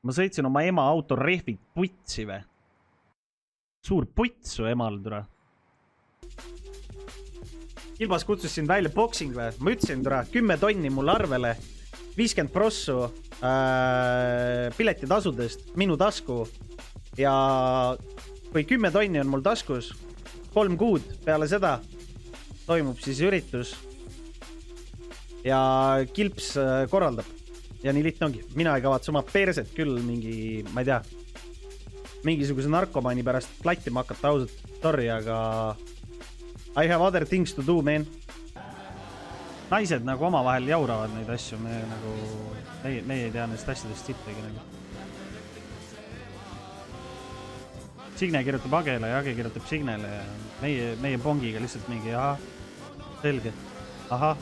Ma sõitsin oma ema auto rehvid putsi või? Suur puts su emal, tule. Ilmas kutsus sind välja boksing või? Ma ütlesin, tule, 10 tonni mul arvele, 50 prossu piletitasudest, minu tasku. Ja kui 10 tonni on mul taskus, 3 kuud peale seda toimub siis üritus. Ja Kilps korraldab. Ja nii lihtne ongi. Mina ei kavatse oma perset küll mingi, ma ei tea, mingisuguse narkomani pärast plattima hakata ausalt. Sorry, aga I have other things to do, man. Naised nagu oma vahel jauravad neid asju. Me ei tea neist asjadest sittegi nagu. Signe kirjutab Agele ja Age kirjutab Signele ja meie pongiga lihtsalt mingi, aha, selge, aha.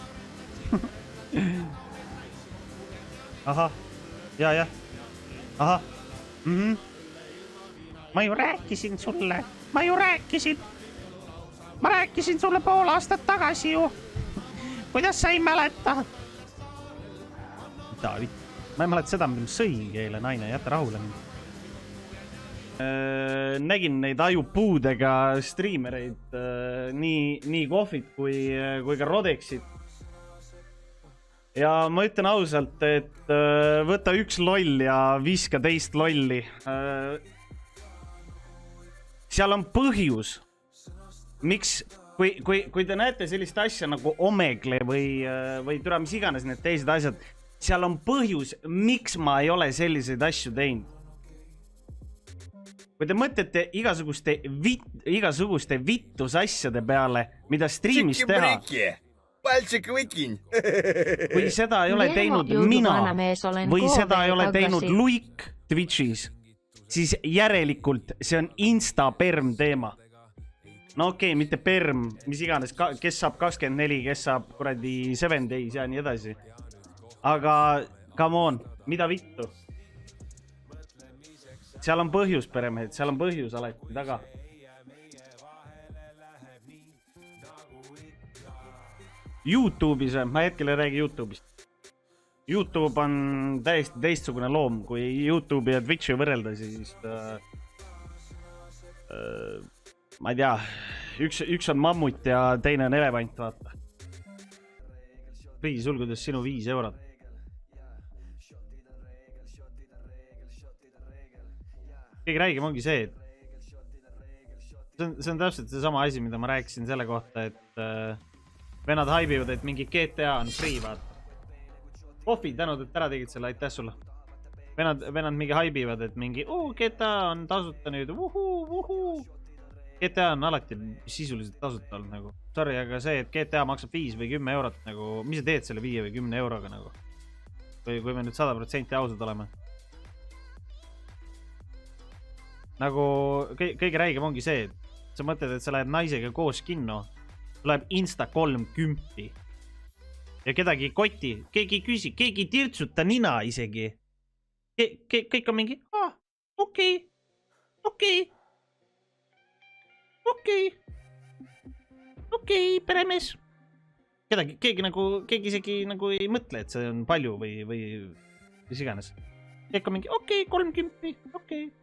Aha, ja, aha, Ma ju rääkisin sulle, ma rääkisin sulle pool aastat tagasi ju, kuidas sa ei mäleta? David, ma ei mäleta seda, mida ma sõingi eile, naine, jätta rahule mind. Nägin neid ajupuudega striimereid, nii kohvit kui ka Rodexit. Ja ma ütlen ausalt, et võta üks loll ja viska teist lolli. Seal on põhjus, miks, kui te näete sellist asja nagu Omegle või türa mis iganes need teised asjad, seal on põhjus, miks ma ei ole selliseid asju teinud. Kui te mõtlete igasuguste vittusasjade peale, mida streamis teha, kui seda ei ole teinud mina või seda ei ole teinud Luik Twitchis, siis järelikult see on insta-perm teema. No okei, mitte perm, mis iganes, kes saab 24, kes saab kuradi 7 days ja nii edasi. Aga come on, mida vittu? Seal on põhjus, peremehed, seal on põhjus alati taga. YouTube'is, ma hetkel ei räägi YouTube'ist. YouTube on täiesti teistsugune loom, kui YouTube'i ja Twitch'i võrrelda, siis ma ei tea, üks on mammut ja teine on elevant, vaata. Sulgudes sinu 5 eurot. Kõige räägim ongi see, et see on täpselt see sama asi, mida ma rääkisin selle kohta, et vennad haibivad, et mingi GTA on free, vaata. Kohvi, tänud, et ära tegid selle, aitäh sulle. Vennad mingi haibivad, et mingi GTA on tasuta nüüd, GTA on alati sisuliselt tasuta olnud nagu. Sorry, aga see, et GTA maksab 5 või 10 eurot nagu, mis sa teed selle 5 või 10 euroga nagu? Kui me nüüd 100% ausad oleme. Nagu kõige räigem ongi see, et sa mõtled, et sa lähed naisega koos kinno, tuleb Insta 30 ja kedagi koti, keegi küsi, keegi tirtsuta nina isegi. Kõik on mingi, okei, peremees. Keegi isegi nagu ei mõtle, et see on palju või mis iganes. Kõik on mingi, okei, 30, okei.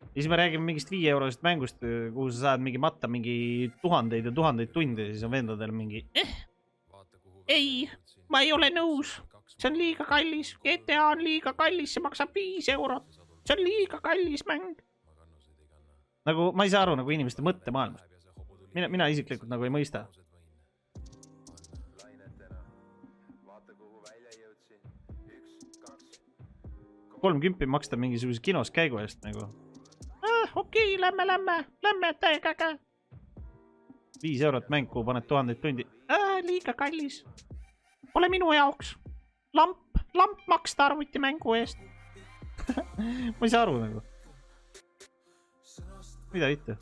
Ja siis me räägime mingist 5 eurosest mängust, kuhu sa saad mingi matta mingi tuhandeid ja tuhandeid tunde, siis on vendadel mingi ei, ma ei ole nõus. See on liiga kallis. GTA on liiga kallis, see maksab 5 eurot. See on liiga kallis mäng. Nagu ma ei saa aru nagu inimeste mõttemaailmast. Mina isiklikult nagu ei mõista. $30 maksta mingisuguse kinos käigu eest nagu. Okei, lämme, täiega äge. 5 eurot mäng, kuhu paned tuhandeid tundi. Liiga kallis. Pole minu jaoks. Lamp maksta arvuti mängu eest. Ma ei saa aru nagu. Mida vittu?